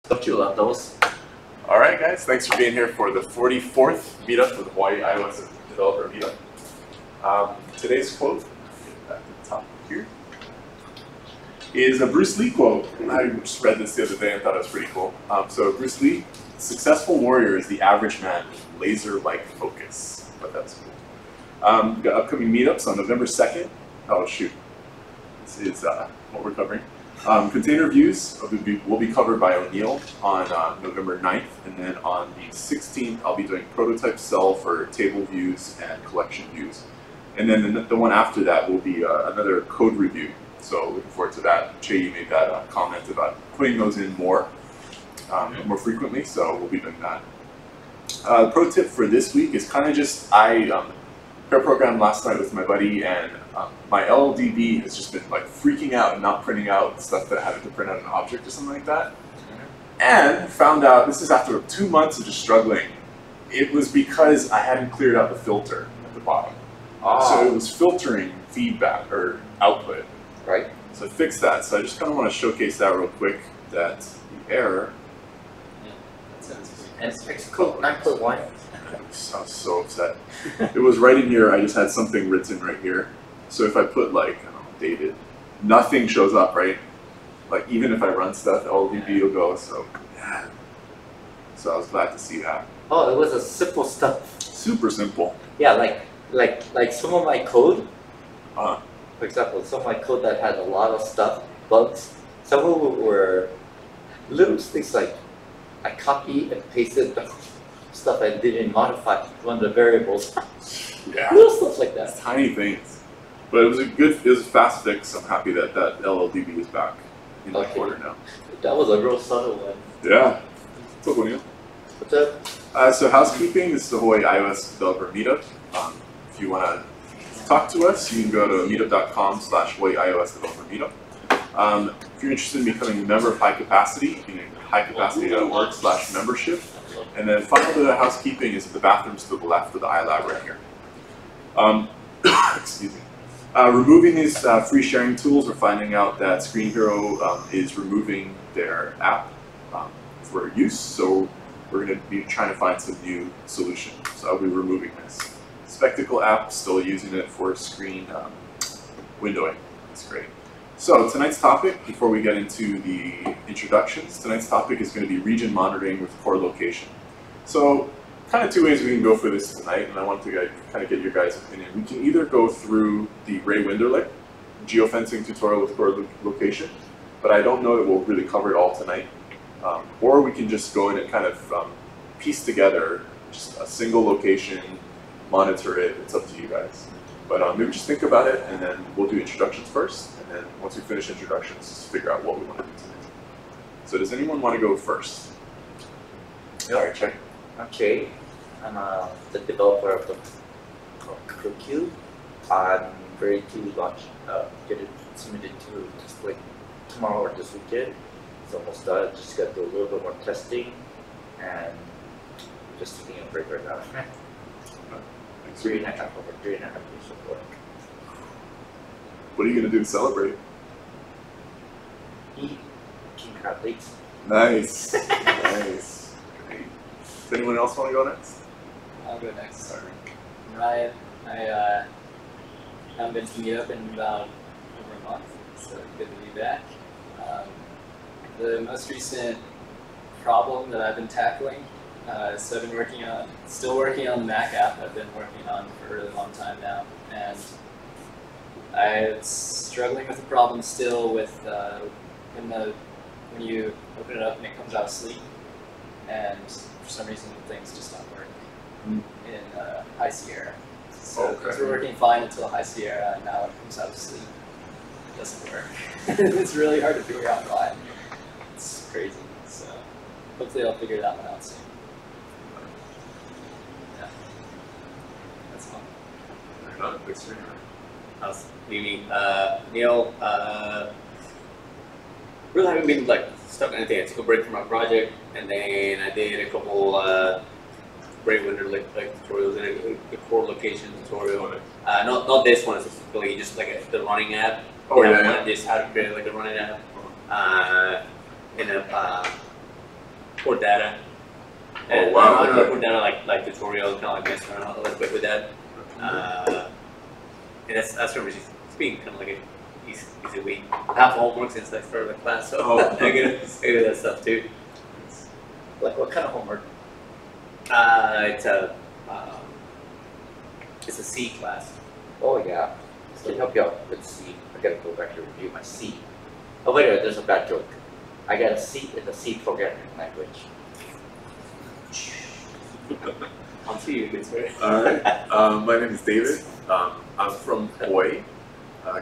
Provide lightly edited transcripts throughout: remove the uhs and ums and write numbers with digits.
Don't you love those? All right, guys, thanks for being here for the 44th meetup for the Hawaii iOS Developer Meetup. Today's quote, at the top here, is a Bruce Lee quote. I just read this the other day and thought it was pretty cool. So Bruce Lee, successful warrior is the average man with laser-like focus. But that's cool. We've got upcoming meetups on November 2nd. Oh shoot, this is what we're covering. Container views will be covered by O'Neill on November 9th, and then on the 16th I'll be doing prototype cell for table views and collection views. And then the one after that will be another code review. So looking forward to that. Che made that comment about putting those in more frequently, so we'll be doing that. Pro tip for this week is kind of just, I pair programmed last night with my buddy, and my LLDB has just been like freaking out and not printing out stuff that I had to print out an object or something like that. And found out, this is after 2 months of just struggling, it was because I hadn't cleared out the filter at the bottom. So it was filtering feedback or output. Right. So I fixed that. So I just kind of want to showcase that real quick, that the error. Yeah, that sounds good. And it's fixed code 9.1. I was so upset. It was right in here. I just had something written right here. So if I put like, I don't know, dated, nothing shows up, right? Like even if I run stuff, LDB will go. So yeah. So I was glad to see that. Oh, it was a simple stuff. Super simple. Yeah, like some of my code. For example, some of my code that had a lot of stuff, bugs. Some of them were little things like I copied and pasted the stuff I didn't modify one of the variables. Yeah. Little stuff like that. It's tiny things. But it was it was a fast fix. I'm happy that that LLDB is back in the corner now. That was a real subtle one. Yeah. What's up, O'Neill? What's up? So housekeeping, this is the Hawaii iOS Developer Meetup. If you want to talk to us, you can go to meetup.com/Hawaii iOS Developer Meetup. If you're interested in becoming a member of HICapacity, you can HICapacity.org/membership. And then final bit of housekeeping is the bathrooms to the left of the iLab right here. Excuse me. Removing these free sharing tools, we're finding out that Screen Hero is removing their app for use, so we're going to be trying to find some new solution. So I'll be removing this. Spectacle app, still using it for screen windowing. That's great. So tonight's topic, before we get into the introductions, tonight's topic is going to be region monitoring with core location. So kind of two ways we can go for this tonight, and I want to kind of get your guys' opinion. We can either go through the Ray Winderlich geofencing tutorial with core location, but I don't know that we'll really cover it all tonight. Or we can just go in and kind of piece together just a single location, monitor it. It's up to you guys. But maybe just think about it, and then we'll do introductions first, and then once we finish introductions, figure out what we want to do tonight. So does anyone want to go first? Yeah. All right, check. Okay, I'm the developer of the ClickQ. I'm ready to launch, get it submitted to display tomorrow or this weekend. It's almost done. Just got to do a little bit more testing, and just taking a break right now. 3.5 years of work. What are you going to do to celebrate? Eat king crab legs. Nice. Nice. Great. Does anyone else want to go next? I'll go next. Sorry. Ryan, I haven't been to Meetup in about over a month, so good to be back. The most recent problem that I've been tackling, so I've been still working on the Mac app I've been working on for a really long time now, and I'm struggling with the problem still with when you open it up and it comes out of sleep, and for some reason things just don't work in High Sierra. So things were working fine until High Sierra, and now it comes out of sleep. It doesn't work. It's really hard to figure out why. It's crazy. So hopefully I'll figure that one out soon. Yeah, that's fun. How's Mimi? Neil, really haven't been like stuck in anything. I took a break from my project, and then I did a couple Ray Winderlich tutorials and a core location tutorial. Not this one specifically, just like the running app. Oh yeah. Just how to create like a running app. And core data. Oh, wow, Not okay. core data like tutorial, kind of like messing around a little bit with that. And that's what it's being kind of like a easy way. I have homework since I started the class, so I get that stuff too. Like what kind of homework? It's a C class. Oh yeah, this can help you out with C. I gotta go back to review my C. Oh wait, there's a bad joke. I got a C in the C programming language. On to you, good sir. Alright, my name is David. I'm from Hawaii.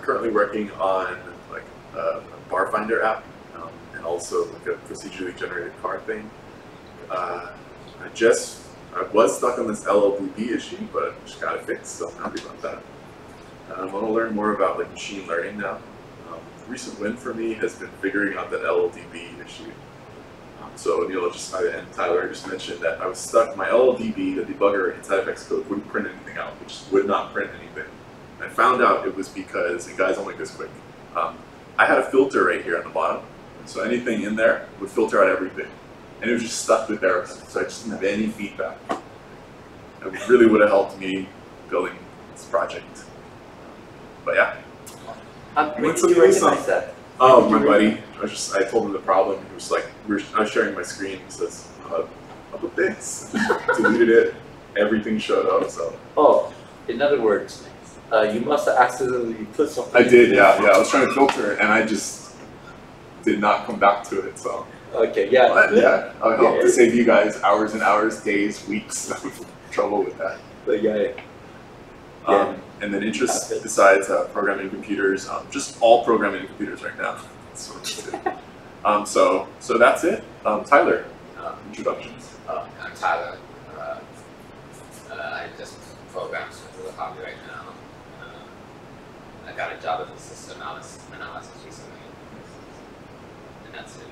Currently working on like a bar finder app and also like a procedurally generated car thing. I was stuck on this LLDB issue, but I just got it fixed, so I'm happy about that. I want to learn more about like machine learning now. The recent win for me has been figuring out that LLDB issue. So Neil and Tyler just mentioned that I was stuck. My LLDB, the debugger inside of Xcode, wouldn't print anything out. It just would not print anything. I found out it was because, and guys, I'll make this quick. I had a filter right here on the bottom, so anything in there would filter out everything. And it was just stuck with errors, so I just didn't have any feedback. It really would have helped me building this project. But yeah. When did you recognize that? Oh, my buddy. I told him the problem. He was like, I was sharing my screen. He says, "Upload this." Deleted it. Everything showed up. So. Oh, in other words, you must have accidentally put something. I did. Yeah. I was trying to filter, and I just did not come back to it. So. Okay. Yeah. But yeah. I hope to save you guys hours and hours, days, weeks of trouble with that. But yeah. And then interests besides programming computers, just all programming computers right now. That's what I'm into. So that's it. Tyler, introductions. I'm Tyler. I just program as a hobby right now. I got a job as a system analysis recently. And that's it.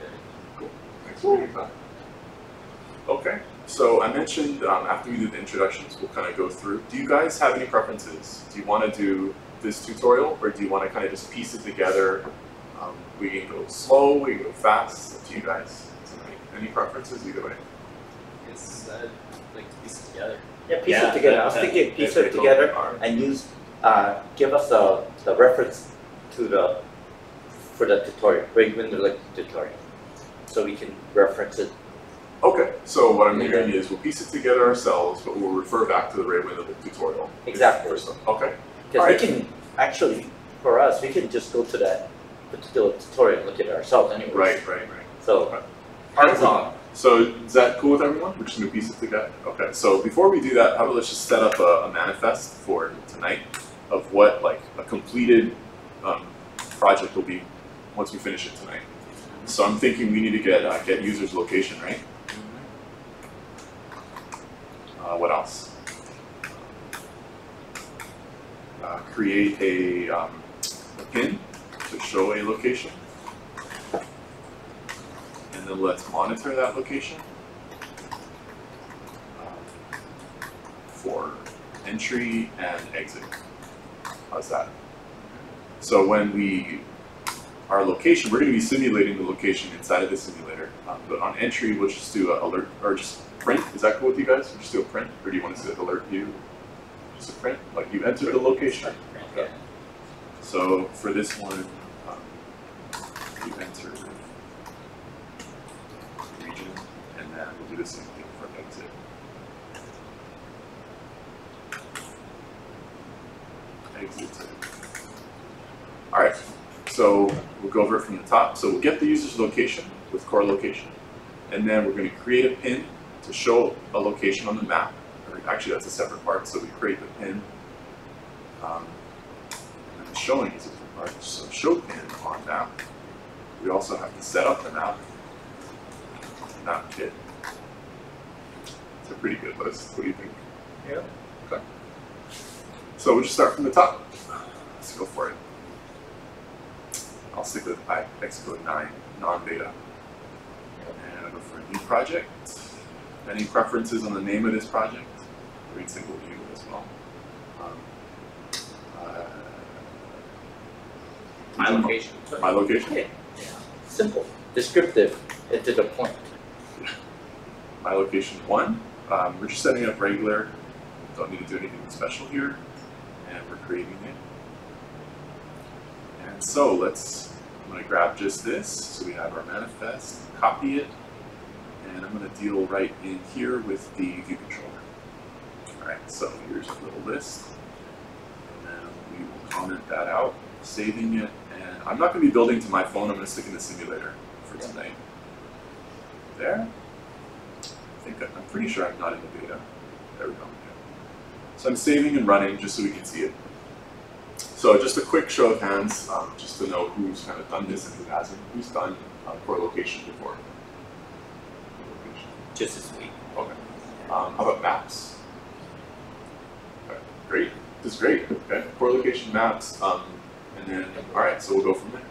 Cool. Thanks for doing that. Okay. So I mentioned after we do the introductions, we'll kind of go through. Do you guys have any preferences? Do you want to do this tutorial, or do you want to kind of just piece it together? We can go slow, we can go fast. Up to you guys. Any preferences either way? It's like to piece it together. Yeah, piece it together. I was thinking piece it together and use give us the reference to for the tutorial, right when the tutorial, so we can reference it. Okay, so what I'm hearing is we'll piece it together ourselves, but we'll refer back to the right window of the tutorial. Exactly. Okay. Because we can actually, for us, we can just go to that particular tutorial and look at it ourselves anyway. Right. So, hands on. So is that cool with everyone? We're just gonna piece it together. Okay. So before we do that, how about let's just set up a manifest for tonight of what like a completed project will be once we finish it tonight. So I'm thinking we need to get user's location, right? What else? Create a pin to show a location, and then let's monitor that location for entry and exit. How's that? So when our location, we're going to be simulating the location inside of the simulator, but on entry we'll just do an alert, or just print. Is that cool with you guys? We'll just do a print, or do you want to see alert view? Just a print, like you entered the location. Okay. So for this one, you enter region, and then we'll do the same thing for exit. Exit. All right. So we'll go over it from the top. So we'll get the user's location with core location, and then we're going to create a pin to show a location on the map. Or actually, that's a separate part. So we create the pin, and then the showing is a different part. So show pin on map. We also have to set up the map kit. It's a pretty good list. What do you think? Yeah. Okay. So we'll just start from the top. Let's go for it. I'll stick with Xcode 9, non-beta. And I'll go for a new project. Any preferences on the name of this project? Read single view as well. My location. My location? Yeah. Simple, descriptive, and to the point. my location 1. We're just setting up regular. Don't need to do anything special here. And we're creating it. And so I'm going to grab just this. So we have our manifest, copy it, and I'm going to deal right in here with the view controller. All right, so here's a little list. And then we will comment that out, saving it. And I'm not going to be building to my phone. I'm going to stick in the simulator for tonight. There. I'm pretty sure I'm not in the beta. There we go. So I'm saving and running just so we can see it. So just a quick show of hands, just to know who's kind of done this and who hasn't. Who's done core location before? Just this week. Okay. How about maps? Okay, great. This is great. Okay. Core location maps, and then all right. So we'll go from there.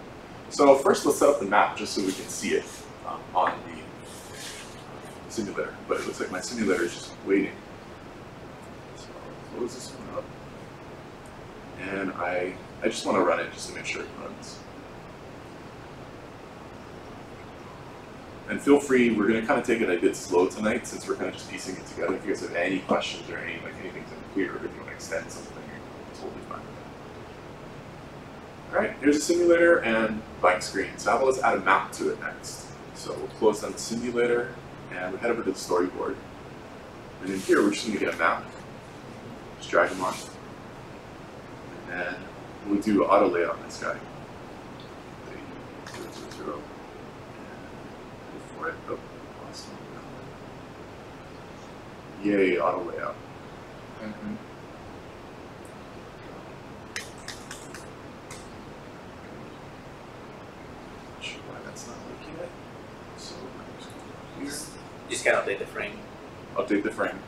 So first, let's set up the map just so we can see it on the simulator. But it looks like my simulator is just waiting. So I'll close this one up. And I just want to run it just to make sure it runs. And feel free, we're going to kind of take it a bit slow tonight since we're kind of just piecing it together. If you guys have any questions or anything's unclear, or if you want to extend something, you're totally fine with that. All right, here's a simulator and blank screen. So how about let's add a map to it next. So we'll close down the simulator and we'll head over to the storyboard. And in here, we're just going to get a map. Just drag them on. And we'll do auto layout on this guy. 0, 0, 0. For it. Oh, awesome. Yay, auto layout. Mm-hmm. Not sure why that's not working yet. So I'm just here. You just gotta update the frame. Update the frame.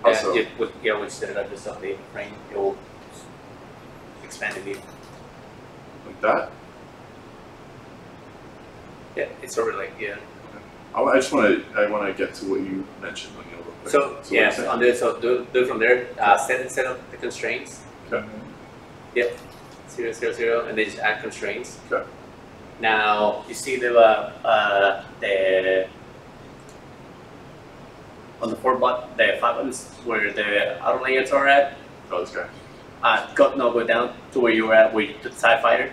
Yeah, Also, when you set it up, just update the frame. It will expand the view. like that. Yeah, it's sort of like, yeah. I just want to get to what you mentioned when you real quick. So yeah, do it from there. Set up the constraints. Okay. Yep. 0, 0, 0, and then just add constraints. Okay. Now you see the on the 5 buttons where the auto layouts are at. Oh, this guy. Go down to where you were at, where you took the TIE fighter.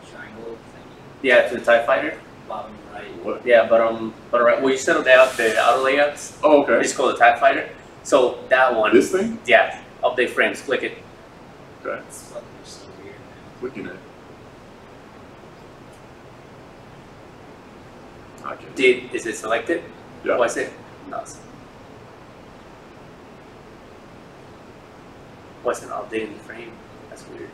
Triangle thing. Yeah, to the TIE fighter. Bottom right. What? Yeah, bottom right. Well, you settled out the auto layouts. Oh, okay. It's called the TIE fighter. So that one. This thing? Yeah. Update frames. Click it. Okay. This button is so weird. Clicking it. Okay. Is it selected? Yeah. Why is it? No. Wasn't updating the frame. That's weird.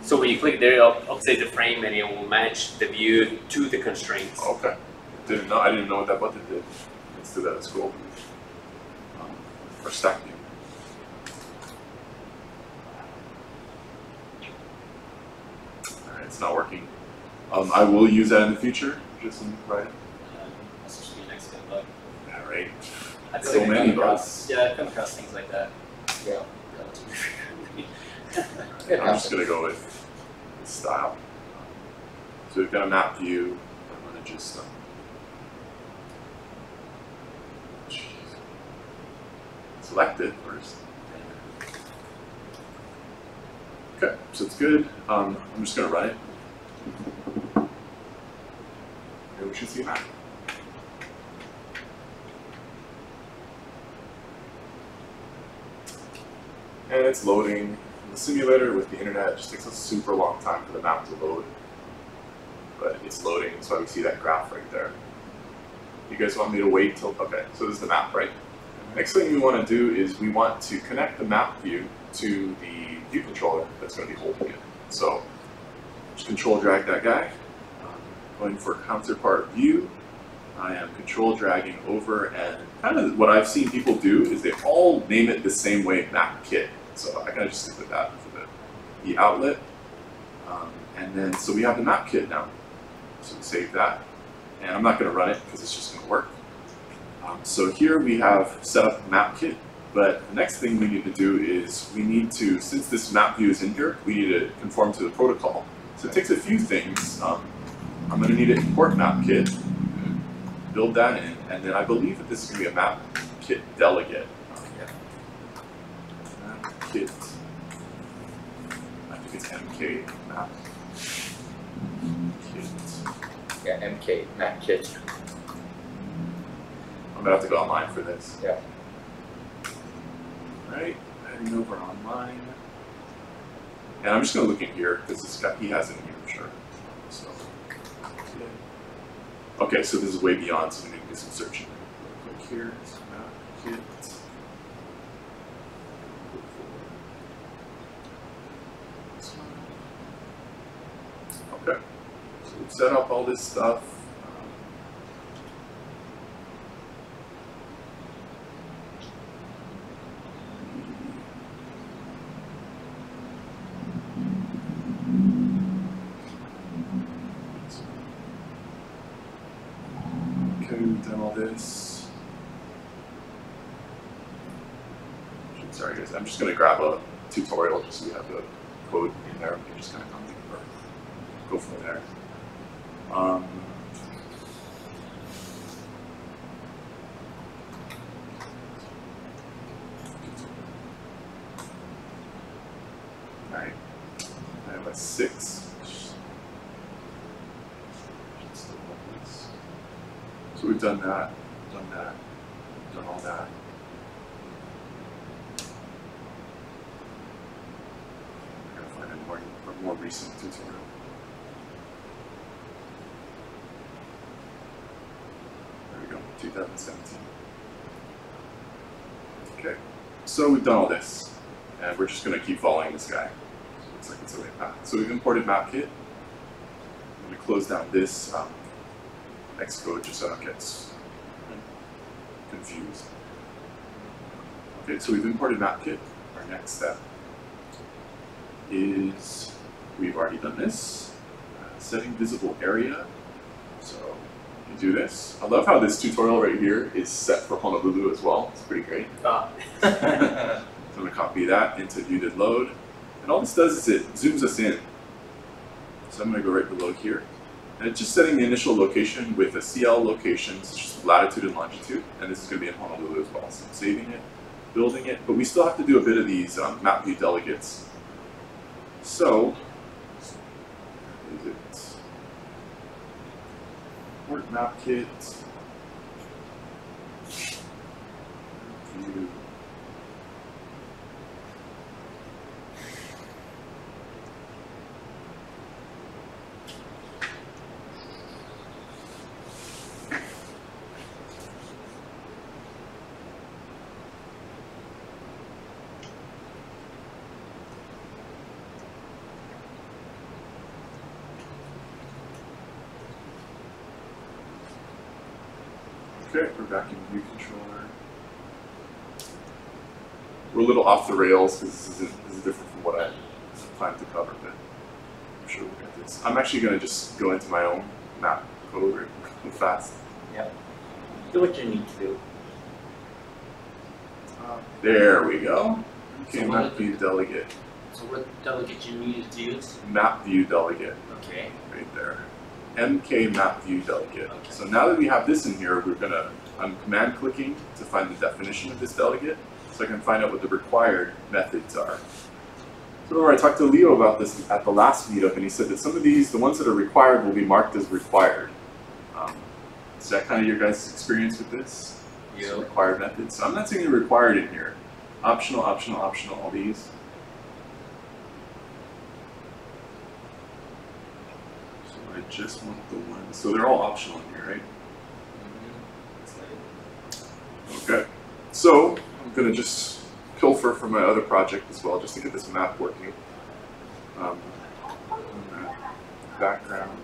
So when you click there, it'll update the frame and it will match the view to the constraints. Okay. I didn't know what that button did. Let's do that at school. Or stack view. Alright, it's not working. I will use that in the future. Just right. That's just be next to the bug. Alright. I'd So say I many come across, bugs. yeah, I come across things like that. Yeah, relatively frequently. I'm just gonna go with style. So we've got a map view. I'm gonna just select it first. Okay, so it's good. I'm just gonna run it. And we should see a map. And it's loading. The simulator with the internet just takes a super long time for the map to load. But it's loading, that's why we see that graph right there. You guys want me to wait till, okay, so this is the map, right? Next thing we want to do is we want to connect the map view to the view controller that's going to be holding it. So just control drag that guy. Going for counterpart view. I am control dragging over, and kind of what I've seen people do is they all name it the same way, map kit. So I kind of just stick with that for the outlet. And then, so we have the map kit now. So we save that. And I'm not going to run it because it's just going to work. So here we have set up map kit. But the next thing we need to do is we need to, since this map view is in here, we need to conform to the protocol. So it takes a few things. I'm going to need to import map kit. build that in, and then I believe that this is going to be a map kit delegate. Map kit. I think it's MK map kit. Yeah, MK, map kit. I'm gonna have to go online for this. Yeah. Right, heading over online. And I'm just gonna look in here because this guy, he has it in here for sure. So, okay, so this is way beyond, so I'm gonna do some searching. Click here, map kit. Okay, so we've set up all this stuff. Okay, we've done all this. Sorry guys, I'm just gonna grab a tutorial just so we have the code in there. We can just kind of go from there. Alright, I have a 6. So we've done that, done all that. I'm gonna find a more recent tutorial. There we go, 2017. Okay, so we've done all this, and we're just gonna keep following this guy. Looks like it's the right path. So we've imported MapKit. I'm gonna close down this Xcode just so I don't get confused. Okay, so we've imported MapKit. Our next step is, we've already done this, setting visible area. So you do this. I love how this tutorial right here is set for Honolulu as well. It's pretty great. So I'm going to copy that into view did load. And all this does is it zooms us in. So I'm going to go right below here. And it's just setting the initial location with a CL location, so just latitude and longitude, and this is going to be in Honolulu as well. So I'm saving it, building it, but we still have to do a bit of these map view delegates. So, is it import map kit, view. Okay, we're back in view controller. We're a little off the rails because this is different from what I planned to cover, but I'm sure we'll get this. I'm actually going to just go into my own map code real fast. Yep. Do what you need to do. There we go. Okay, So map view delegate. So what delegate you need to use? Map view delegate. Okay. Right there. MK map view delegate. Okay. So now that we have this in here, I'm command clicking to find the definition of this delegate, so I can find out what the required methods are. So remember, I talked to Leo about this at the last meetup, and he said that some of these, the ones that are required, will be marked as required. Is that kind of your guys' experience with this? Yeah. Required methods. So I'm not saying they're required in here. Optional, optional, optional, all these. I just want the one, so they're all optional in here, right? Okay, so I'm gonna just pilfer from my other project as well, just to get this map working. Background,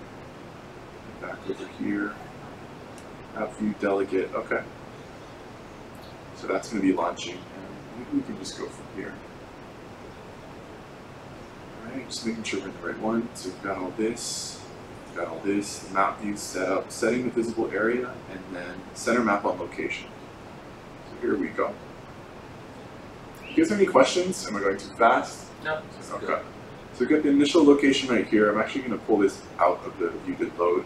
back over here, map view delegate, okay. So that's gonna be launching, and maybe we can just go from here. All right, just making sure we're in the right one. So we've got all this. Got all this, the map view set up, setting the visible area, and then center map on location. So here we go. You guys have any questions? Am I going too fast? No. Okay. So we've got the initial location right here. I'm actually going to pull this out of the view did load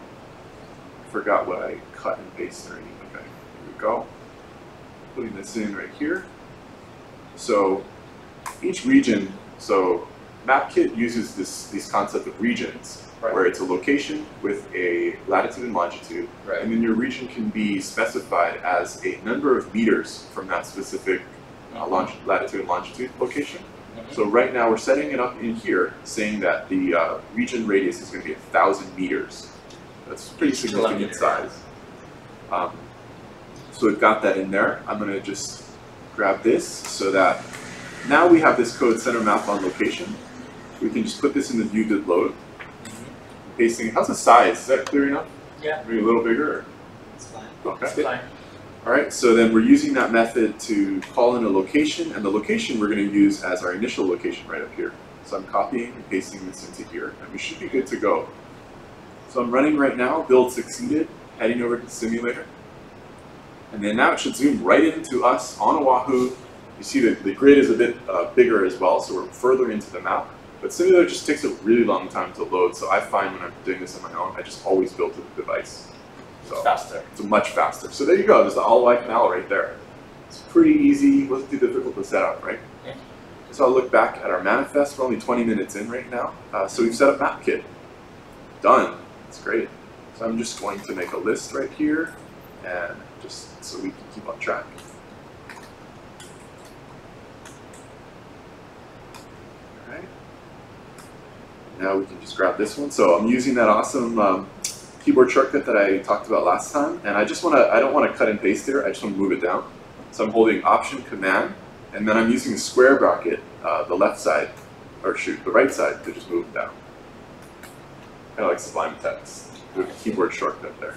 forgot what I cut and pasted already. Okay, here we go. Putting this in right here. So each region, so MapKit uses these concept of regions, Right. where it's a location with a latitude and longitude, Right. and then your region can be specified as a number of meters from that specific latitude and longitude location. So right now we're setting it up in here, saying that the region radius is going to be 1,000 meters. That's pretty significant size. So we've got that in there. I'm going to just grab this so that now we have this code center map on location. We can just put this in the view did load. Pasting. How's the size? Is that clear enough? Yeah. Maybe a little bigger? Or? It's fine. Okay. It's fine. All right, so then we're using that method to call in a location, and the location we're going to use as our initial location right up here. So I'm copying and pasting this into here, and we should be good to go. So I'm running right now, build succeeded, heading over to the simulator. And then now it should zoom right into us on Oahu. You see that the grid is a bit bigger as well, so we're further into the map. But simulator just takes a really long time to load, so I find when I'm doing this on my own, I just always build to the device. So Faster. it's much faster. So there you go, there's the All-Y canal right there. It's pretty easy, wasn't too difficult to set up, right? Yeah. So I'll look back at our manifest, we're only 20 minutes in right now. So we've set up MapKit. Done, it's great. So I'm just going to make a list right here, and just so we can keep on track. All right. Now we can just grab this one. So I'm using that awesome keyboard shortcut that I talked about last time, and I don't want to cut and paste here, I just want to move it down. So I'm holding Option Command, and then I'm using the square bracket, the left side, or shoot, the right side to just move it down. Kind of like Sublime Text, with a keyboard shortcut there.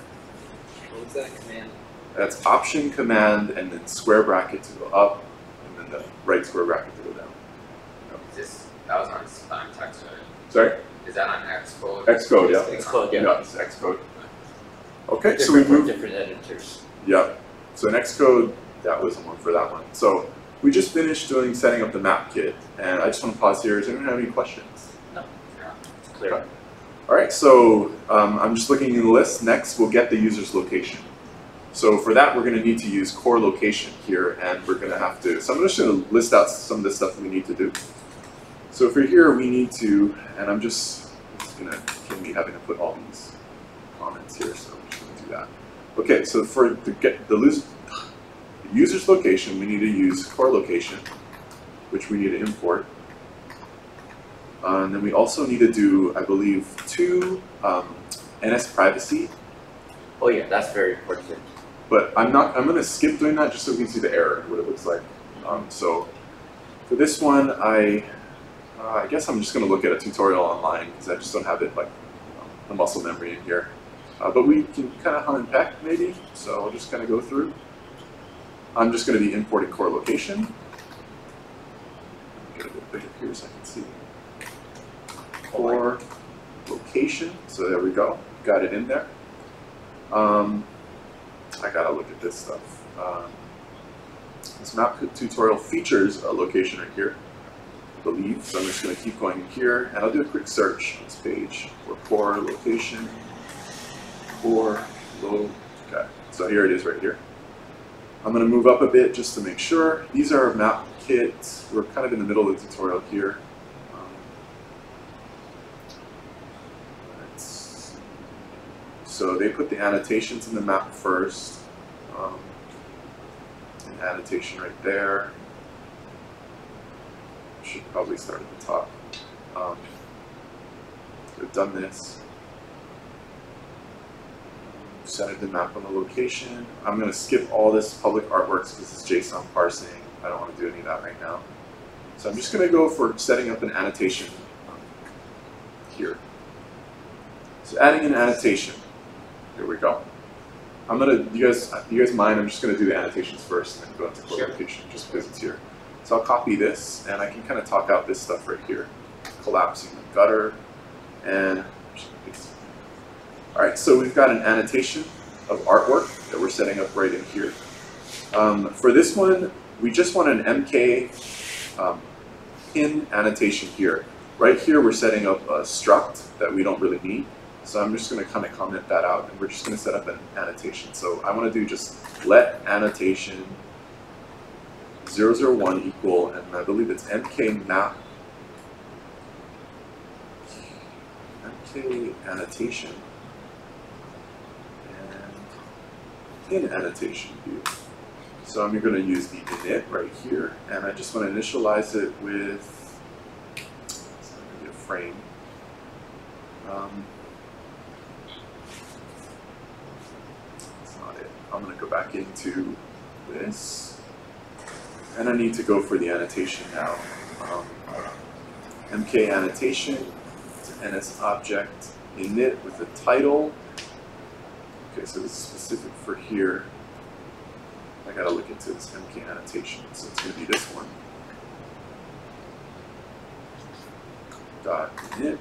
What was that command? That's Option Command, and then square bracket to go up, and then the right square bracket to go down. That was on Sublime Text, right? Sorry? Is that on Xcode? Xcode, yeah. Xcode, yeah. Yeah, it's Xcode. Okay, so Different we for moved. different editors. Yeah. So in Xcode, that was the one for that one. So we just finished setting up the map kit, and I just want to pause here. Does anyone have any questions? No. It's clear. Okay. All right, so I'm just looking in the list. Next, we'll get the user's location. So for that, we're going to need to use core location here, and we're going to have to, so I'm just going to list out some of the stuff we need to do. So for here, we need to, and it's going to kill me having to put all these comments here, so I'm just going to do that. Okay, so to get the user's location, we need to use core location, which we need to import. And then we also need to do, I believe, 2 NS privacy. Oh yeah, that's very important. But I'm going to skip doing that just so we can see the error, what it looks like. So for this one, I guess I'm just going to look at a tutorial online because I just don't have it like the muscle memory in here. But we can kind of hunt and peck maybe, so I'll just kind of go through. I'm just going to be importing core location. Get a bit bigger here so I can see. Core location, so there we go, got it in there. I gotta look at this stuff. This map tutorial features a location right here, I believe, so I'm just gonna keep going here, and I'll do a quick search on this page for core location, core load, okay, so here it is right here. I'm gonna move up a bit just to make sure. These are map kits, we're kind of in the middle of the tutorial here. So they put the annotations in the map first. An annotation right there. Should probably start at the top. We've done this. Centered the map on the location. I'm going to skip all this public artworks because it's JSON parsing. I don't want to do any of that right now. So I'm just going to go for setting up an annotation here. So adding an annotation. Here we go. I'm gonna, do you guys mind? I'm just gonna do the annotations first and then go into core location just because it's here. So I'll copy this and I can kind of talk out this stuff right here. Collapsing the gutter and, all right, so we've got an annotation of artwork that we're setting up right in here. For this one, we just want an MK pin annotation here. Right here, we're setting up a struct that we don't really need. So I'm just going to kind of comment that out, and we're just going to set up an annotation. So I want to do just let annotation 001 equal, and I believe it's mk map mk annotation and in annotation view. So I'm going to use the init right here, and I just want to initialize it with, it's not going to be a frame. That's not it. I'm going to go back into this, and I need to go for the annotation now. MK annotation, it's an NS object, init with a title. Okay, so this is specific for here. I gotta look into this MK annotation, so it's gonna be this one. Dot init.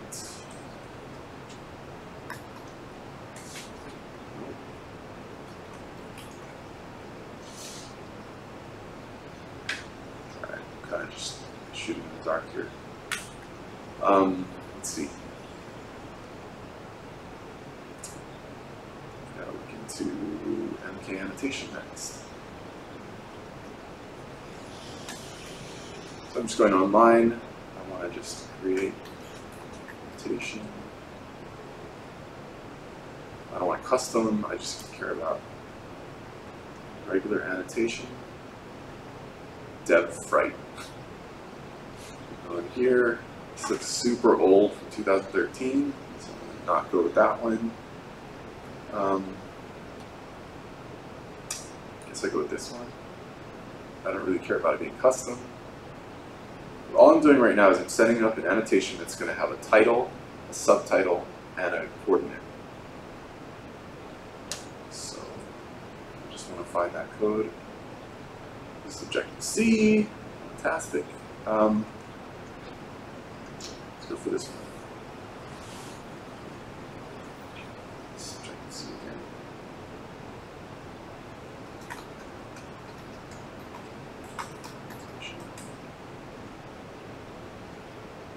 Alright, kind of just shooting in the dark here. Let's see. Gotta look into MK annotation next. So I'm just going online. I want to just create annotation. I don't want custom. I just care about regular annotation. Dev fright. Go in here. This looks super old from 2013, so I'm going to not go with that one. Guess I go with this one. I don't really care about it being custom. But all I'm doing right now is I'm setting up an annotation that's going to have a title, a subtitle, and a coordinate. So I just want to find that code. This is Objective-C. Fantastic. Let's go for this one. Objective-C again.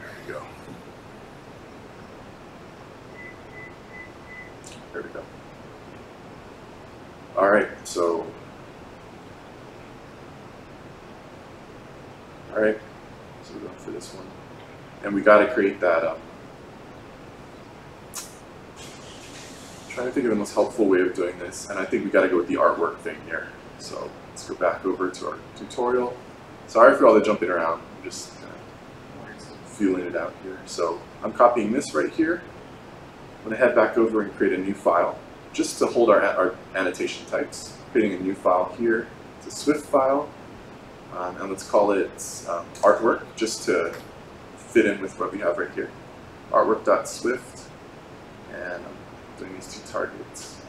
There we go. There we go. All right, so. All right, so we're going for this one. And we got to create that. Trying to think of the most helpful way of doing this, and I think we got to go with the artwork thing here. So let's go back over to our tutorial. Sorry for all the jumping around. I'm just kind of feeling it out here. So I'm copying this right here. I'm going to head back over and create a new file, just to hold our annotation types. Creating a new file here. It's a Swift file, and let's call it artwork, just to fit in with what we have right here. Artwork.swift, and I'm doing these two targets.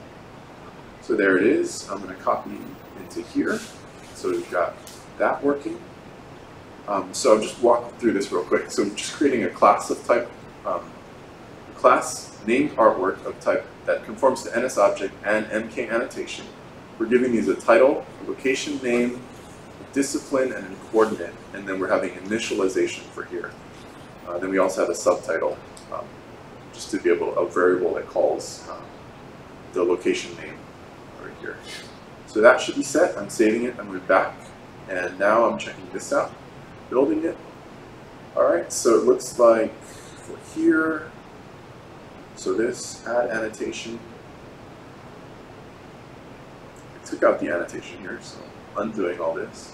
So there it is. I'm going to copy into here. So we've got that working. So I'll just walk through this real quick. So just creating a class of type, class named artwork of type that conforms to NS object and MK annotation. We're giving these a title, a location name, a discipline, and a coordinate, and then we're having initialization for here. Then we also have a subtitle, just to be able to, a variable that calls the location name right here. So that should be set. I'm saving it. I'm going back, and now I'm checking this out, building it. All right, so it looks like for here, so this add annotation. I took out the annotation here, so undoing all this.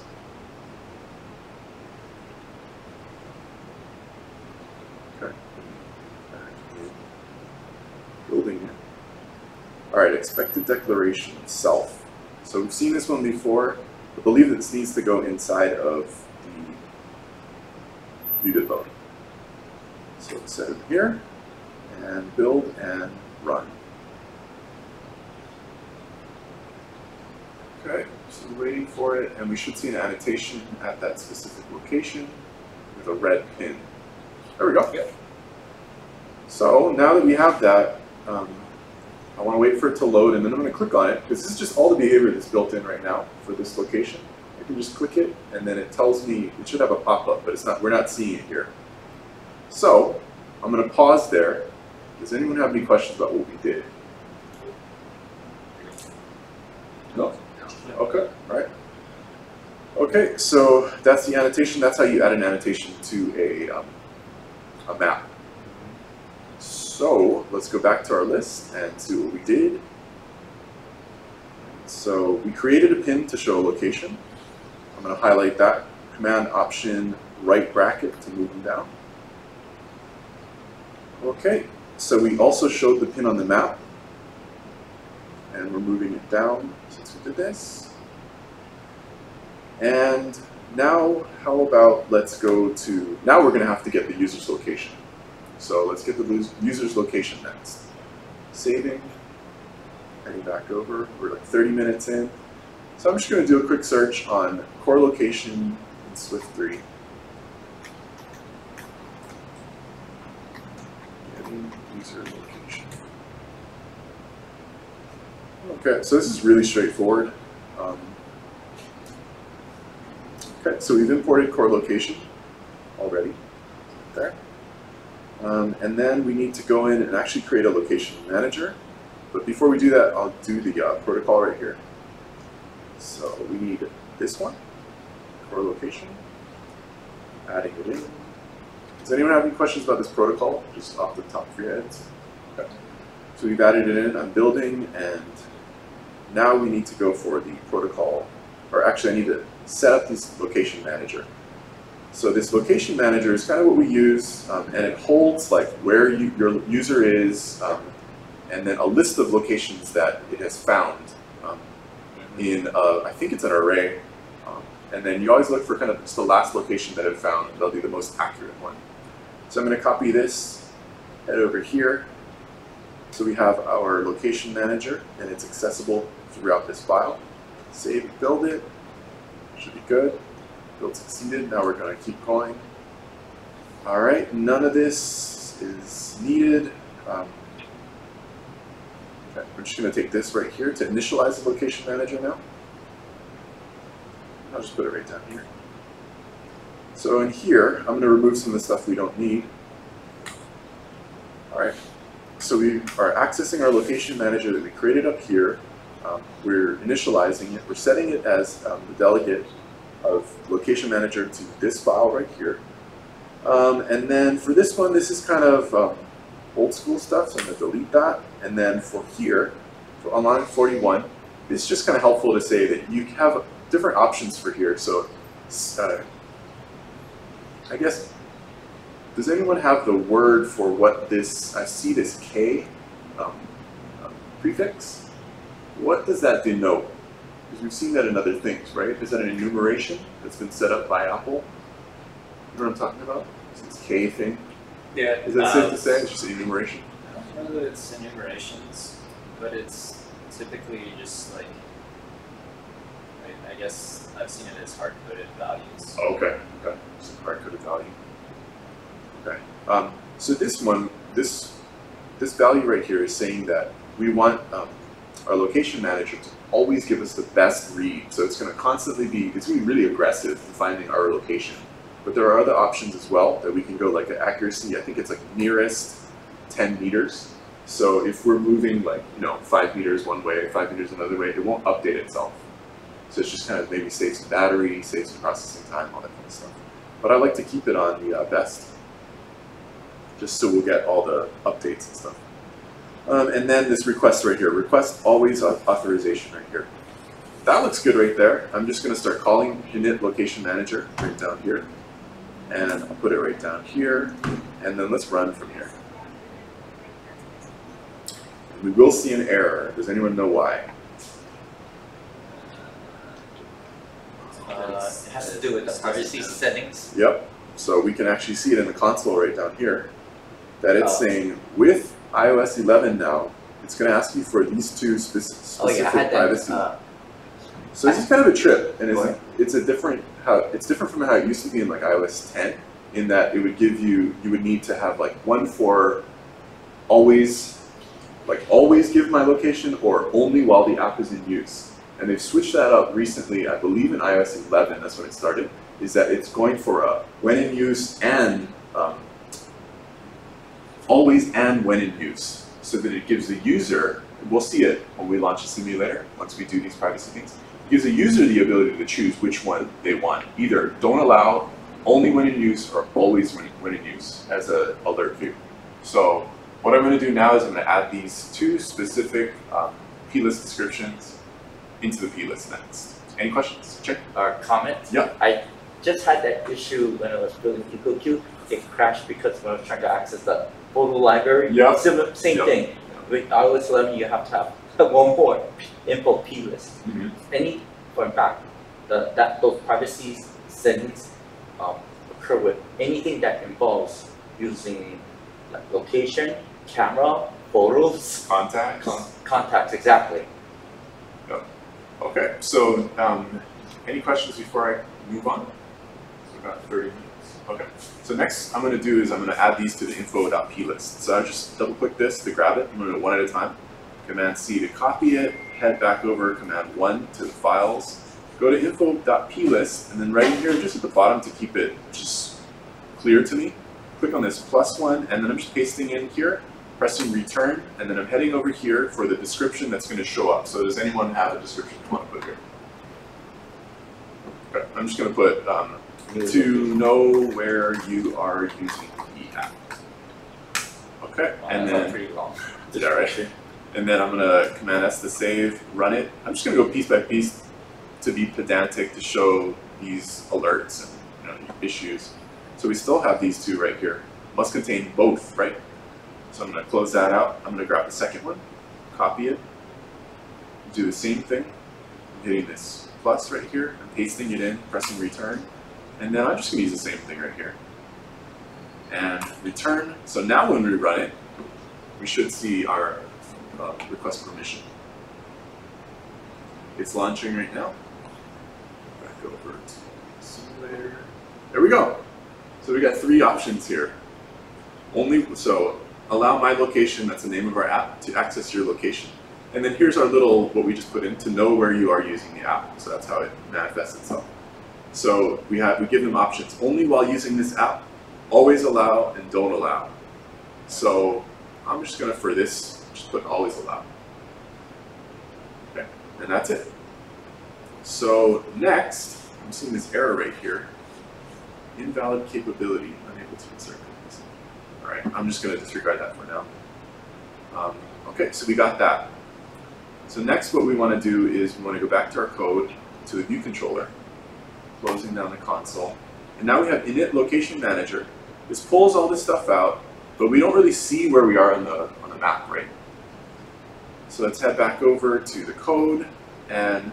Building it. All right, expected declaration, self. So we've seen this one before. I believe that this needs to go inside of the muted mode. So let's set it here, and build and run. Okay, so we're waiting for it, and we should see an annotation at that specific location with a red pin. There we go. Yeah. So now that we have that, I want to wait for it to load, and then I'm going to click on it, because this is just all the behavior that's built in right now for this location. I can just click it, and then it tells me, it should have a pop-up, but it's not, we're not seeing it here. So I'm going to pause there, Does anyone have any questions about what we did? No? Okay, all right. Okay, so that's the annotation. That's how you add an annotation to a map. So let's go back to our list and see what we did. So we created a pin to show a location. I'm going to highlight that. Command Option right bracket to move them down. Okay, so we also showed the pin on the map. And we're moving it down since we did this. And now, how about let's go to, now we're going to have to get the user's location. So let's get the user's location next. Saving, heading back over, we're like 30 minutes in. So I'm just going to do a quick search on core location in Swift 3. Getting user location. Okay, so this is really straightforward. Okay, so we've imported core location already there. And then we need to go in and actually create a location manager. But before we do that, I'll do the protocol right here. So we need this one, core location, adding it in. Does anyone have any questions about this protocol, just off the top of your heads? Okay. So we've added it in, I'm building, and now we need to go for the protocol, or actually I need to set up this location manager. So this location manager is kind of what we use, and it holds like where your user is, and then a list of locations that it has found in, I think it's an array. And then you always look for kind of just the last location that it found, and that'll be the most accurate one. So I'm going to copy this, head over here. So we have our location manager, and it's accessible throughout this file. Save, build it, should be good. Build succeeded, now we're going to keep going. All right, none of this is needed. Okay, we're just going to take this right here to initialize the location manager now. I'll just put it right down here. So in here, I'm going to remove some of the stuff we don't need. All right, so we are accessing our location manager that we created up here. We're initializing it. We're setting it as the delegate of location manager to this file right here. And then for this one, this is kind of old school stuff, so I'm going to delete that. And then for here, for on line 41, it's just kind of helpful to say that you have different options for here. So I guess, does anyone have the word for what this, I see this K prefix? What does that denote? Because we've seen that in other things, right? Is that an enumeration that's been set up by Apple? You know what I'm talking about? This K thing? Yeah. Is that safe to say? It's just an enumeration? I don't know that it's enumerations, but it's typically just like, I guess I've seen it as hard-coded values. Oh, okay, okay. Some hard-coded value. Okay. So this one, this value right here is saying that we want our location manager to always give us the best read. So it's going to constantly be, it's going to be really aggressive in finding our location. But there are other options as well that we can go like the accuracy. I think it's like nearest 10 meters. So if we're moving like, 5 meters one way, 5 meters another way, it won't update itself. So it's just kind of maybe saves some battery, saves some processing time, all that kind of stuff. But I like to keep it on the best, just so we'll get all the updates and stuff. And then this request right here, request always authorization right here. That looks good right there. I'm just going to start calling init location manager right down here. And I'll put it right down here. And then let's run from here. And we will see an error. Does anyone know why? It has to do with the privacy settings. Yep. So we can actually see it in the console right down here. That it's saying with iOS 11 now, it's going to ask you for these two specific privacy. So this is kind of a trip, and it's different from how it used to be in like iOS 10, in that it would give you would need to have like one for always give my location or only while the app is in use. And they've switched that up recently, I believe in iOS 11, that's when it started, is that it's going for when in use and always and when in use, so that it gives the user, we'll see it when we launch a simulator, once we do these privacy things, it gives the user the ability to choose which one they want. Either don't allow, only when in use, or always when in use as an alert view. So what I'm going to do now is I'm going to add these two specific plist descriptions into the plist next. Any questions? Check. Comment? Yeah. I just had that issue when I was building HICapacity. It crashed because when I was trying to access the photo library. Yeah. Same thing. I was telling you have to have one more info plist. For in fact, those privacy settings occur with anything that involves using like location, camera, photos, Contacts. contacts, exactly. Okay, so any questions before I move on? So about 30 minutes. Okay, so next I'm going to do is I'm going to add these to the info.plist. So I just double click this to grab it. I'm going to do it one at a time. Command C to copy it, head back over, Command 1 to the files, go to info.plist, and then right in here, just at the bottom to keep it just clear to me, click on this +1, and then I'm just pasting in here, pressing return, and then I'm heading over here for the description that's going to show up. So does anyone have a description you want to put here? Okay, I'm just going to put to know where you are using the app. Okay, and then pretty long. Did that right? And then I'm going to Command S to save, run it. I'm just going to go piece by piece to be pedantic to show these alerts and issues. So we still have these two right here. Must contain both, right? So I'm going to close that out. I'm going to grab the second one, copy it, do the same thing. I'm hitting this plus right here, I'm pasting it in, pressing return, and then I'm just going to use the same thing right here. And return. So now when we run it, we should see our request permission. It's launching right now. Back over to the simulator. There we go. So we got three options here. So allow my location, that's the name of our app, to access your location. And then here's our little, what we just put in, to know where you are using the app. So that's how it manifests itself. So we give them options. Only while using this app, always allow and don't allow. So I'm just gonna, for this, just put always allow. Okay, and that's it. So next, I'm seeing this error right here. Invalid capability, unable to insert cookies. All right, I'm just going to disregard that for now. Okay, so we got that. So next what we want to do is we want to go back to our code, to the view controller, closing down the console. And now we have init location manager. This pulls all this stuff out, but we don't really see where we are on the map, right? So let's head back over to the code, and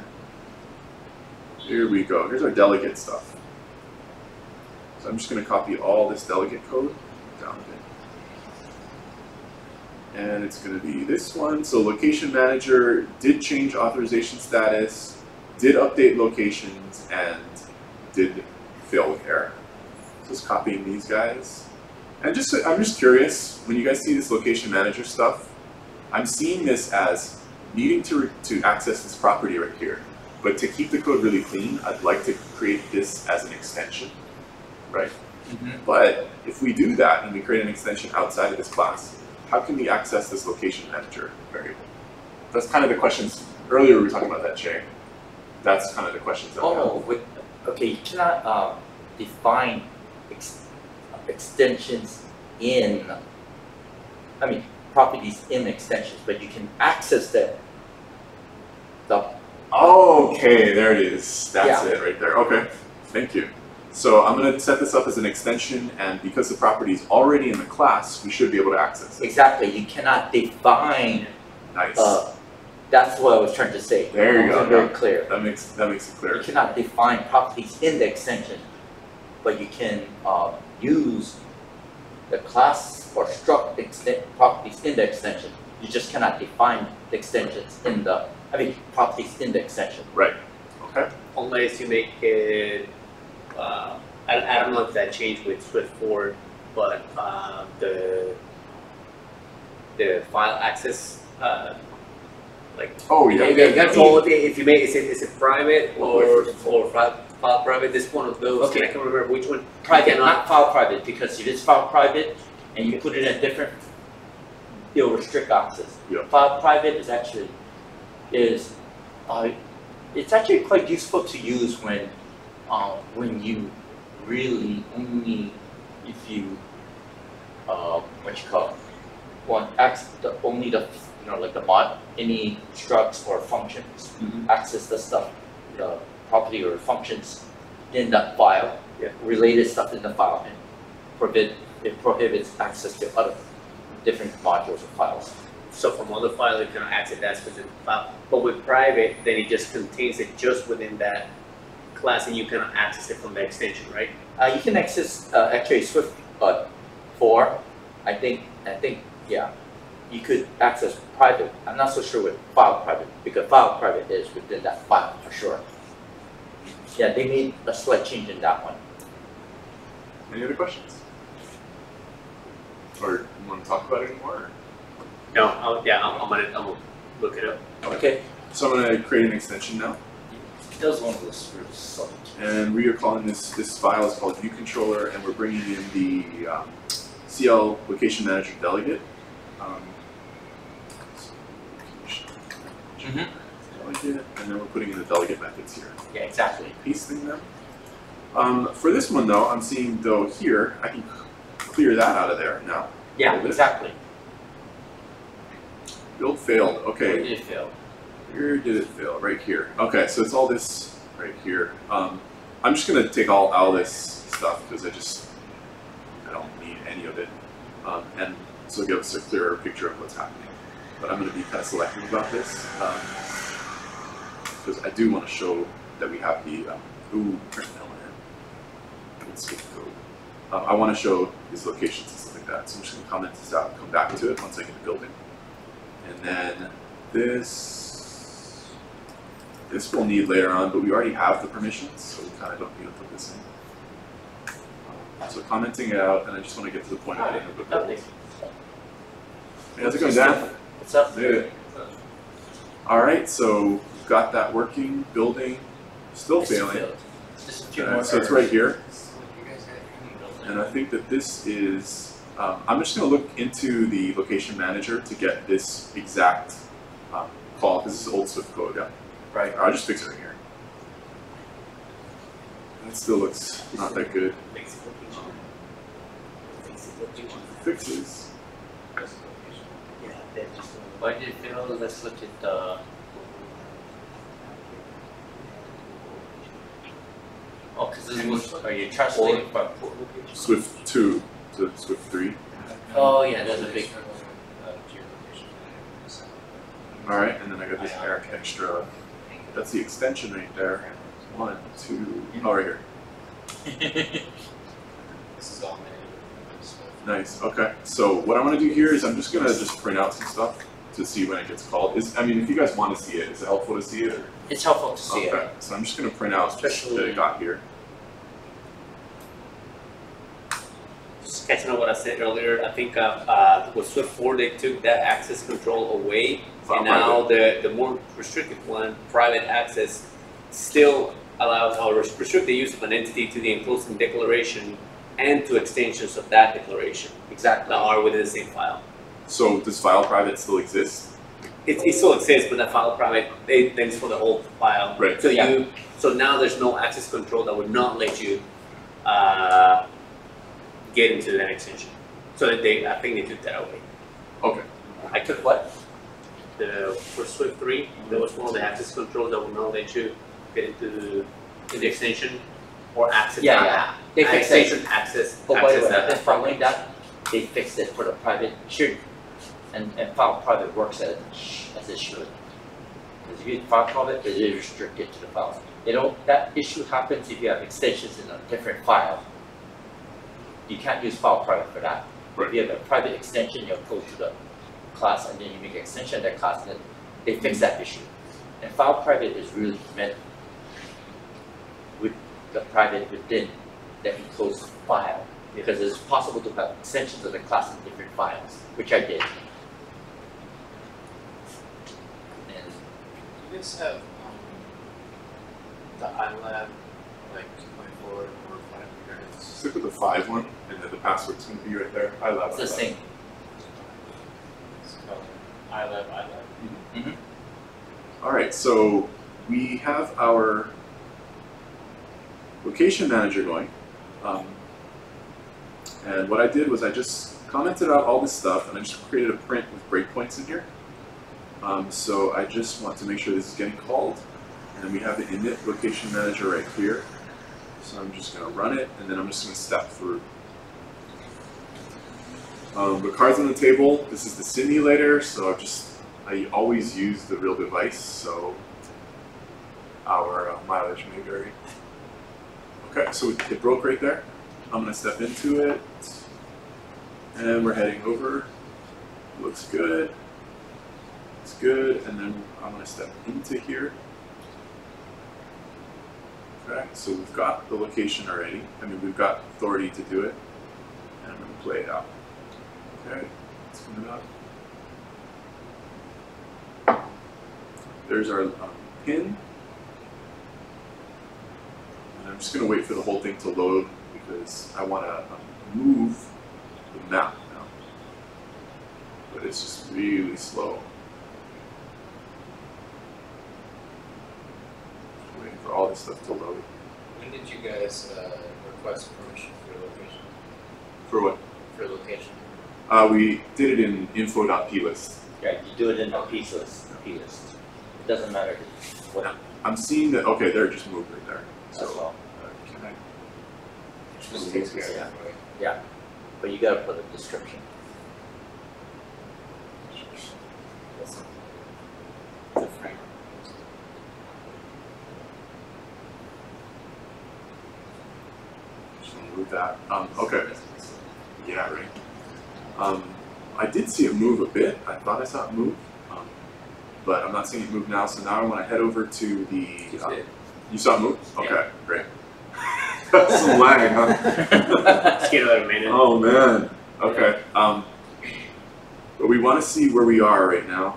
here we go. Here's our delegate stuff. So I'm just going to copy all this delegate code down a bit. And it's going to be this one. So location manager did change authorization status, did update locations, and did fail with error. So just copying these guys. And I'm just curious, when you guys see this location manager stuff, I'm seeing this as needing to access this property right here. But to keep the code really clean, I'd like to create this as an extension, right? But if we do that and we create an extension outside of this class, how can we access this location manager variable? That's kind of the questions, earlier we were talking about that, Jay. That's kind of the questions that okay, you cannot define extensions in, properties in extensions, but you can access them. Okay, there it is. That's it right there. Okay, thank you. So I'm going to set this up as an extension, and because the property is already in the class, we should be able to access it. Exactly. You cannot define. Nice. That's what I was trying to say. There you go. Very clear. That makes it clear. You cannot define properties in the extension, but you can use the class or struct properties in the extension. You just cannot define the extensions in the properties in the extension. Right. Okay. Unless you make it, I don't know if that changed with Swift 4, but the file access, oh yeah. You control if you make is it private or file private. This one of those. Okay. I can't remember which one. Private, not file private, because if it's file private, and you put it in different, it'll restrict access. Yeah. File private is actually, it's actually quite useful to use when you really only, if you, want only the, like the mod, any structs or functions, access the stuff, the property or functions in that file, related stuff in the file, and it prohibits access to other different modules or files. So from other files, you cannot access that specific file. But with private, then it just contains it just within that class, and you cannot access it from the extension, right? You can access actually Swift 4. I think yeah, you could access private. I'm not so sure with file private because file private is within that file for sure. Yeah, they made a slight change in that one. Any other questions? Or you want to talk about it more? No, I'm gonna look it up. Okay. So I'm going to create an extension now. That was one of those really subtle. And we are calling this file is called view controller, and we're bringing in the CL location manager delegate. Delegate, and then we're putting in the delegate methods here. Yeah, exactly. Pasting them. For this one though, I'm seeing though here, I can clear that out of there now. Yeah, exactly. Build failed. Okay. Where did it fail? Where did it fail? Right here. Okay, so it's all this right here. I'm just gonna take all this stuff because I don't need any of it, and so give us a clearer picture of what's happening. But I'm gonna be kind of selective about this because I do want to show that we have the print element. Let's skip code. I want to show these locations and stuff like that. So I'm just gonna comment this out and come back to it once I get the building, and then this we'll need later on, but we already have the permissions, so we kind of don't need to put this in. So commenting it out, and I just want to get to the point of getting the book. Hey, how's it going, Dan? What's up? Good. All right, so we've got that working, building, still failing. Just a few more So it's right here, and I think that this is. I'm just going to look into the location manager to get this exact call, because this is old Swift code. Yeah. Right. I'll just fix it right here. That still looks not that good. Fixes. Yeah, why did it fail? Let's look at the. Oh, because this was. Are you translating from Swift 2 to Swift 3. Oh yeah, that's a big. All right, and then I got this extra. That's the extension right there. 1, 2. Oh, right here. This is all Nice. Okay. So what I'm gonna do here is I'm just gonna print out some stuff to see when it gets called. I mean, if you guys want to see it, is it helpful to see it? Or? It's helpful to see Okay. it. So I'm just gonna print out Especially that it got here. Just catching up what I said earlier, I think with Swift 4 they took that access control away, and now the more restricted one, private access, still allows or restrict the use of an entity to the enclosing declaration and to extensions of that declaration. Exactly. That are within the same file. So does file private still exist? It still exists, but that file private then is for the whole file. Right. So Yeah. so now there's no access control that would not let you get into that extension. So that I think they took that away. Okay. I took what? For Swift 3, there was one of the access controls that would not let you get into the extension or access Yeah, that. yeah. They fixed it. Extension access. But by the access way, that. then following that, they fixed it for the private. Should and file private works as it should. Because if you file private, it is restricted to the files. That issue happens if you have extensions in a different file. You can't use file private for that. Right. If you have a private extension, you'll go to the class and then you make an extension of that class, and then they fix that issue. And file private is really meant with the private within the enclosed file, because it's possible to have extensions of the class in different files, which I did. And You guys have the iLab like 2.4 or 5 gigahertz. Stick with the 5 one. and then the password's going to be right there. iLab. It's the same. It's called iLab. Mm-hmm. All right, so we have our location manager going. And what I did was I just commented out all this stuff and I just created a print with breakpoints in here. So I just want to make sure this is getting called. And then we have the init location manager right here. So I'm just going to run it and then I'm just going to step through. The cards on the table, this is the simulator, so I always use the real device, so our mileage may vary. Okay, so it broke right there. I'm going to step into it, and we're heading over. Looks good. It's good, and then I'm going to step into here. Okay, so we've got the location already. I mean, we've got authority to do it, and I'm going to play it out. Okay, it's coming up. There's our pin. And I'm just going to wait for the whole thing to load because I want to move the map now. But it's just really slow. Just waiting for all this stuff to load. When did you guys request permission for location? For what? For location. We did it in info.plist. Yeah, you do it in a piece list. It doesn't matter what. I'm seeing that, okay, there, just moved right there. As well. Can I? Just takes care of Yeah. it, right? Yeah, but you gotta put a description. That's the framework. Just gonna move that. Okay. Yeah, right. I did see it move a bit. I thought I saw it move, but I'm not seeing it move now. So now I want to head over to the. You saw it move? Okay, Yeah. great. That's some lag, huh? Just get another minute. Oh man. Okay. But we want to see where we are right now.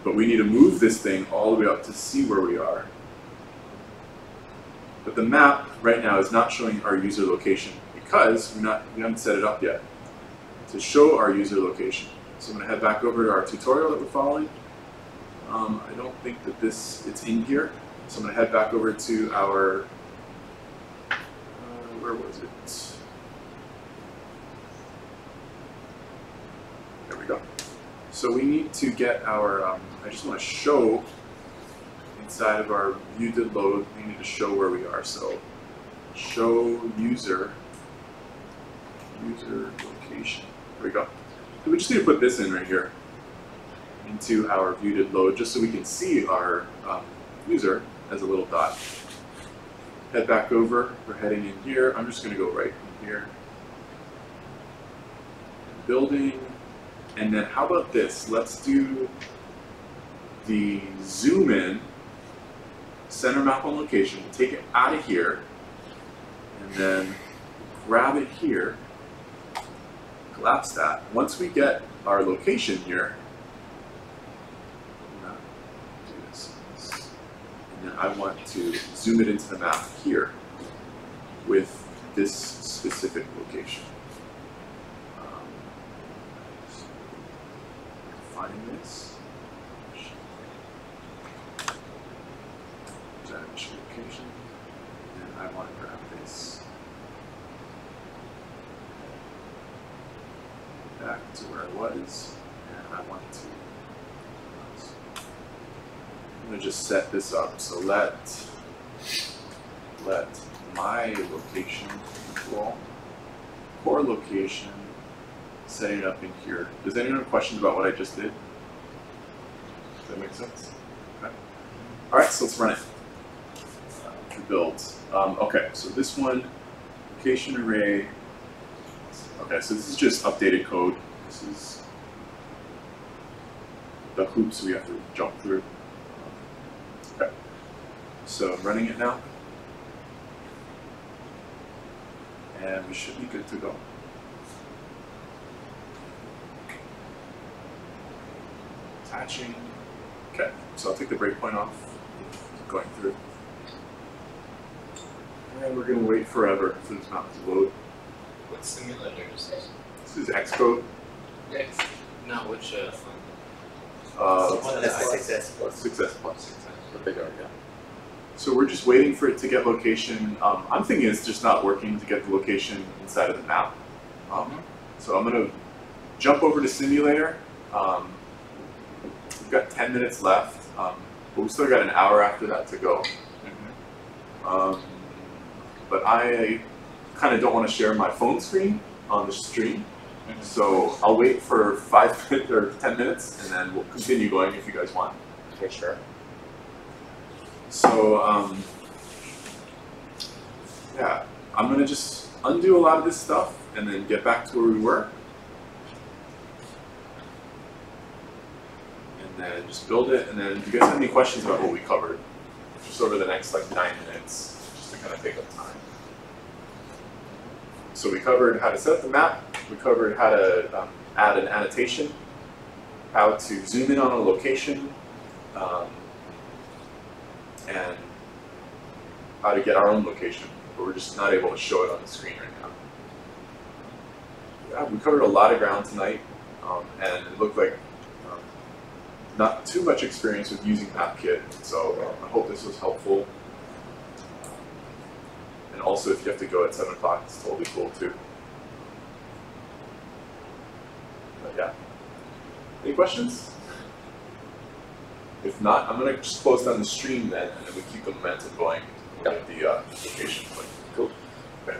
But we need to move this thing all the way up to see where we are. But the map right now is not showing our user location because we haven't set it up yet to show our user location. So I'm going to head back over to our tutorial that we're following. I don't think that it's in here. So I'm going to head back over to our, where was it? There we go. So we need to get our, I just want to show inside of our view did load, we need to show where we are. So show user location. There we go. So we just need to put this in right here into our view did load just so we can see our user as a little dot. Head back over, we're heading in here. I'm just going to go right in here. Building, and then how about this? Let's do the zoom in, center map on location, take it out of here, and then grab it here, collapse that. Once we get our location here, I'm gonna do this. And then I want to zoom it into the map here with this specific location. Find this. That initial location. And I want to grab this back to where I was. And I want to. I'm going to just set this up. So let my location equal core location. Setting it up in here. Does anyone have questions about what I just did? Does that make sense? Okay. All right, so let's run it. Build. Okay, so this one, location array. Okay, so this is just updated code. This is the hoops we have to jump through. Okay, so I'm running it now. And we should be good to go. Attaching. Okay, so I'll take the breakpoint off. Going through. And we're going to wait forever for this map to load. What simulator is this? This is Xcode. Yes. No, which phone? That's the 6S Plus. 6S Plus. The bigger, yeah. So we're just waiting for it to get location. I'm thinking it's just not working to get the location inside of the map. So I'm going to jump over to simulator. We've got 10 minutes left, but we still got an hour after that to go. But I kind of don't want to share my phone screen on the stream. So I'll wait for 5 minutes or 10 minutes, and then we'll continue going if you guys want. Okay, sure. So yeah, I'm gonna just undo a lot of this stuff and then get back to where we were. And then just build it, and then if you guys have any questions about what we covered, just over the next like 9 minutes, just to kind of take up time. So we covered how to set up the map, we covered how to add an annotation, how to zoom in on a location, and how to get our own location, but we're just not able to show it on the screen right now. Yeah, we covered a lot of ground tonight, and it looked like not too much experience with using MapKit, so I hope this was helpful. And also, if you have to go at 7 o'clock, it's totally cool too. But yeah. Any questions? If not, I'm going to just close down the stream then, and then we keep the momentum going. We'll get the location point. Cool. Okay.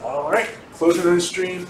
All right, closing the stream.